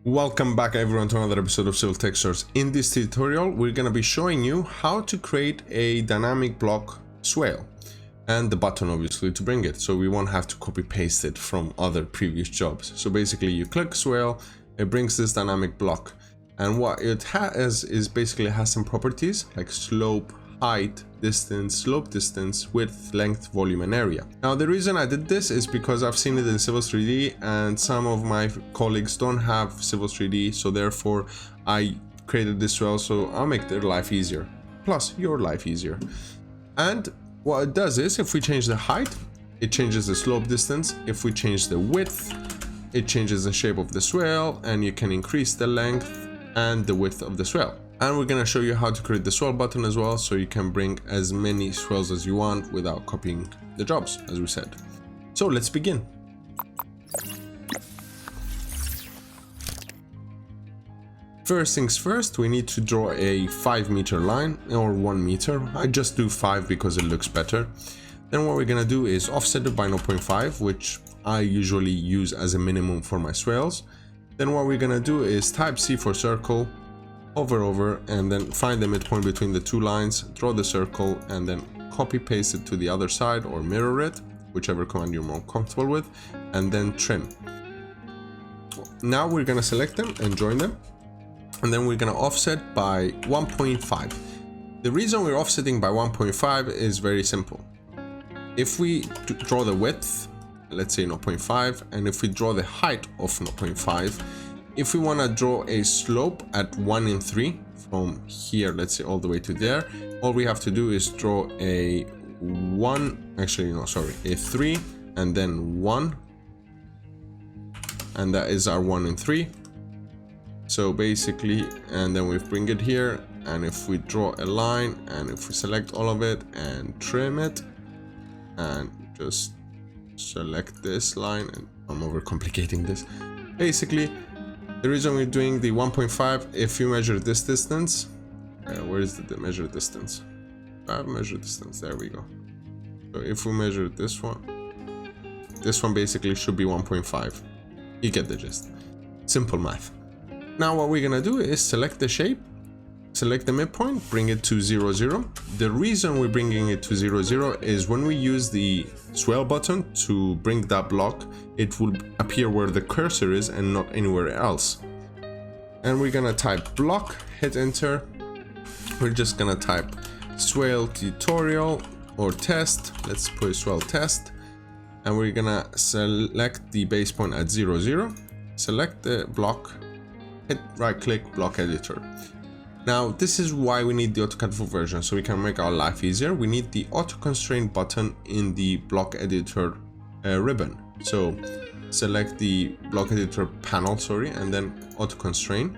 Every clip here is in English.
Welcome back everyone to another episode of Civil Textures. In this tutorial we're going to be showing you how to create a dynamic block swale and the button obviously to bring it, so we won't have to copy paste it from other previous jobs. So basically you click swale, it brings this dynamic block, and what it has is basically has some properties like slope, height, distance, slope distance, width, length, volume and area. Now the reason I did this is because I've seen it in Civil 3D and some of my colleagues don't have Civil 3D, so therefore I created this swale so I'll make their life easier, plus your life easier. And what it does is if we change the height, it changes the slope distance. If we change the width, it changes the shape of the swale, and you can increase the length and the width of the swale. And we're gonna show you how to create the swale button as well, so you can bring as many swales as you want without copying the jobs, as we said. So let's begin. First things first, we need to draw a 5-meter line or 1 meter. I just do 5 because it looks better. Then what we're gonna do is offset it by 0.5, which I usually use as a minimum for my swales. Then what we're gonna do is type C for circle, hover over, and then find the midpoint between the two lines, draw the circle, and then copy paste it to the other side or mirror it, whichever command you're more comfortable with, and then trim. Now we're gonna select them and join them, and then we're gonna offset by 1.5. The reason we're offsetting by 1.5 is very simple. If we draw the width, let's say 0.5, and if we draw the height of 0.5, if we want to draw a slope at 1 in 3 from here, let's say all the way to there, all we have to do is draw a 3 and then 1, and that is our 1 in 3. So basically, and then we bring it here, and if we draw a line and if we select all of it and trim it and just select this line, and I'm overcomplicating this. Basically the reason we're doing the 1.5, if you measure this distance, where is the measure distance? Measure distance, there we go. So if we measure this one basically should be 1.5. You get the gist. Simple math. Now what we're gonna do is select the shape, select the midpoint, bring it to 0, 0. The reason we're bringing it to 0, 0 is when we use the swale button to bring that block, it will appear where the cursor is and not anywhere else. And we're gonna type block, hit enter. We're just gonna type swale tutorial or test. Let's put swale test. And we're gonna select the base point at 0, 0. Select the block, hit right click, block editor. Now this is why we need the AutoCAD full version, so we can make our life easier. We need the auto constraint button in the block editor ribbon. So select the block editor panel, and then auto constraint.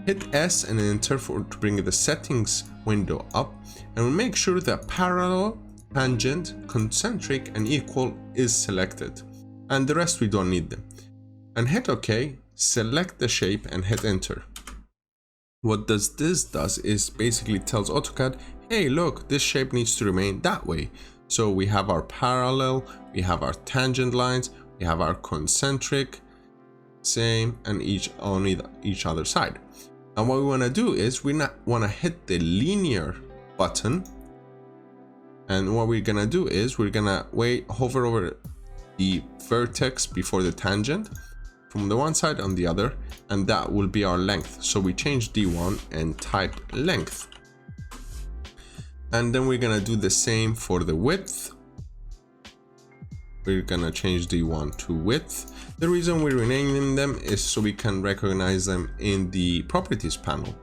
Hit S and enter to bring the settings window up, and we'll make sure that parallel, tangent, concentric and equal is selected, and the rest we don't need them. And hit OK, select the shape and hit enter. What this does is basically tells AutoCAD, hey look, this shape needs to remain that way. So we have our parallel, we have our tangent lines, we have our concentric, same, and each on each other side. And what we want to do is we want to hit the linear button, and what we're gonna do is we're gonna hover over the vertex before the tangent from the one side on the other, and that will be our length. So we change D1 and type length, and then we're gonna do the same for the width. We're gonna change D1 to width. The reason we're renaming them is so we can recognize them in the properties panel.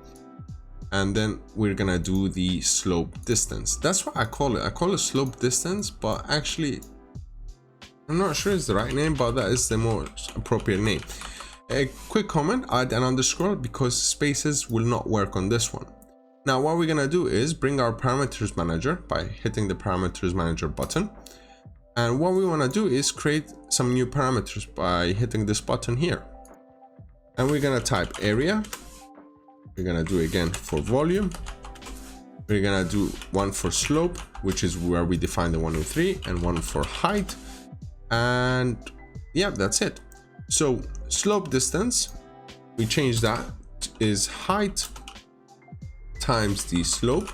And then we're gonna do the slope distance. That's what I call it. I call it slope distance, but actually I'm not sure it's the right name, but that is the most appropriate name. A quick comment, add an underscore because spaces will not work on this one. Now what we're gonna do is bring our parameters manager by hitting the parameters manager button. And what we wanna do is create some new parameters by hitting this button here. And we're gonna type area. We're gonna do again for volume. We're gonna do one for slope, which is where we define the 1 in 3, and one for height. And yeah, that's it. So slope distance, we change that is height times the slope.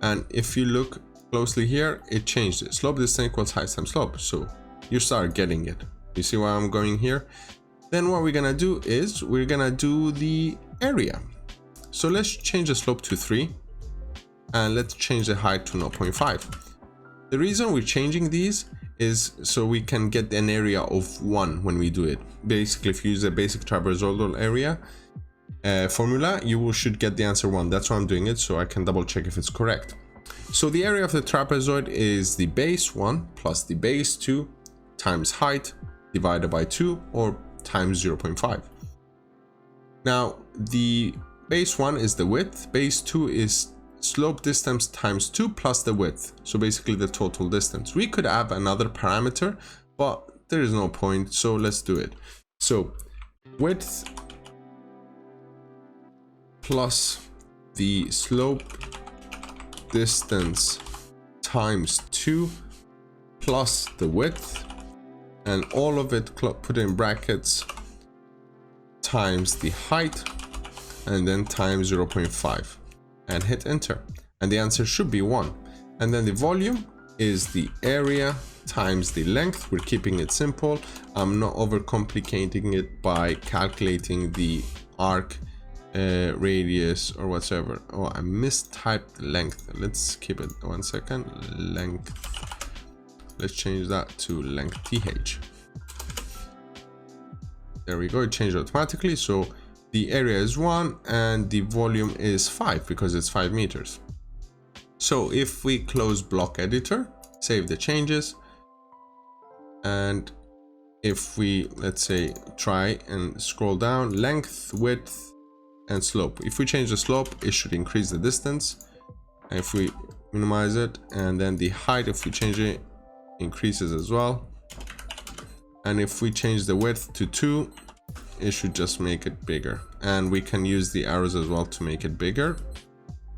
And if you look closely here, it changed it. Slope distance equals height times slope. So you start getting it. You see why I'm going here? Then what we're gonna do is we're gonna do the area. So let's change the slope to 3 and let's change the height to 0.5. The reason we're changing these is so we can get an area of 1 when we do it. Basically, if you use a basic trapezoidal area formula, you should get the answer 1. That's why I'm doing it, so I can double check if it's correct. So the area of the trapezoid is the base 1 plus the base 2 times height divided by 2 or times 0.5. Now the base 1 is the width, base 2 is slope distance times 2 plus the width, so basically the total distance. We could have another parameter, but there is no point, so let's do it. So width plus the slope distance times 2 plus the width, and all of it put in brackets times the height and then times 0.5 and hit enter, and the answer should be 1. And then the volume is the area times the length. We're keeping it simple. I'm not overcomplicating it by calculating the arc radius or whatever. Oh, I mistyped length. Let's keep it 1 second. Length. Let's change that to length th. There we go, it changed automatically. So the area is 1 and the volume is 5 because it's 5 meters. So if we close block editor, save the changes, and if we, let's say, try and scroll down, length, width, and slope. If we change the slope, it should increase the distance. And if we minimize it, and then the height, if we change it, increases as well. And if we change the width to 2, it should just make it bigger. And we can use the arrows as well to make it bigger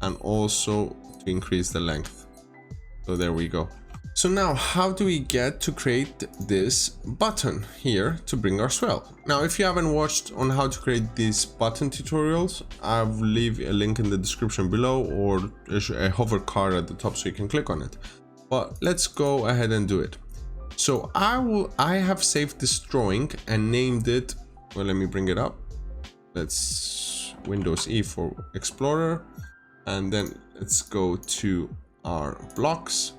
and also to increase the length. So there we go. So now how do we get to create this button here to bring our swale? Now, if you haven't watched on how to create these button tutorials, I'll leave a link in the description below or a hover card at the top so you can click on it. But let's go ahead and do it. So I have saved this drawing and named it, well, let me bring it up. Let's Windows E for Explorer, and then let's go to our blocks.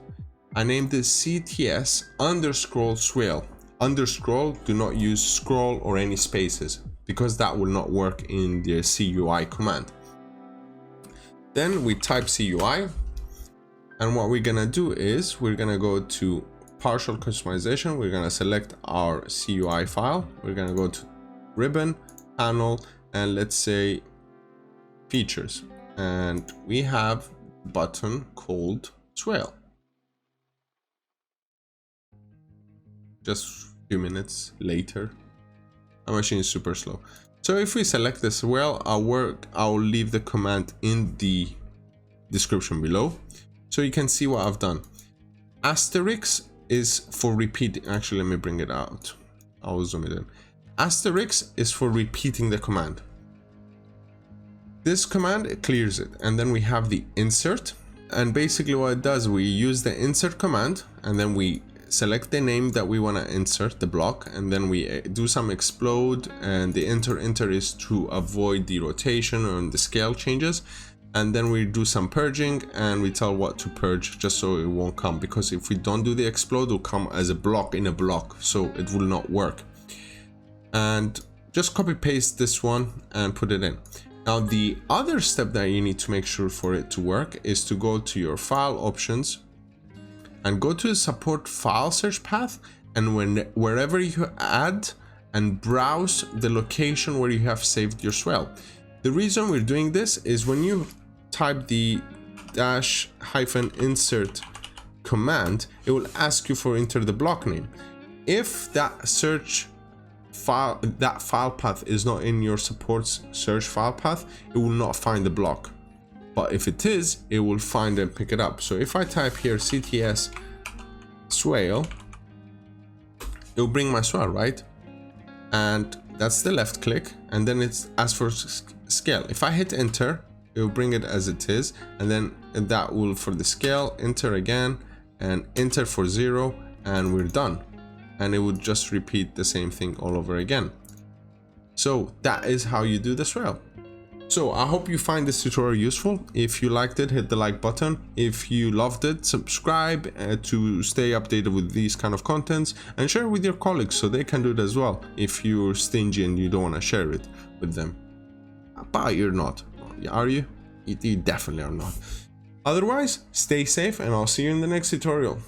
I named this CTS underscroll swale. Underscroll, do not use scroll or any spaces because that will not work in the CUI command. Then we type CUI, and what we're gonna do is we're gonna go to partial customization. We're gonna select our CUI file. We're gonna go to ribbon, panel, and let's say features. And we have a button called swale. Just a few minutes later. My machine is super slow. So if we select this swale, I'll leave the command in the description below so you can see what I've done. Asterisk is for repeating. Actually, let me bring it out. I'll zoom it in. Asterisk is for repeating the command. This command, it clears it, and then we have the insert, and basically what it does, we use the insert command and then we select the name that we want to insert, the block, and then we do some explode, and the enter is to avoid the rotation or the scale changes, and then we do some purging and we tell what to purge just so it won't come, because if we don't do the explode, it will come as a block in a block, so it will not work. And just copy paste this one and put it in. Now the other step that you need to make sure for it to work is to go to your file options and go to the support file search path, and wherever you add and browse the location where you have saved your swale. The reason we're doing this is when you type the -insert command, it will ask you for enter the block name. If that search file, that file path is not in your support's search file path, it will not find the block. But if it is, it will find and pick it up. So if I type here CTS swale, it will bring my swale, right? And That's the left click, and then it's as for scale. If I hit enter, it will bring it as it is, and then that will, for the scale, enter again, and enter for 0, and we're done. And it would just repeat the same thing all over again. So that is how you do the swale. So I hope you find this tutorial useful. If you liked it, hit the like button. If you loved it, subscribe to stay updated with these kind of contents, and share with your colleagues so they can do it as well if you're stingy and you don't want to share it with them. But you're not, are you? You definitely are not. Otherwise, stay safe, and I'll see you in the next tutorial.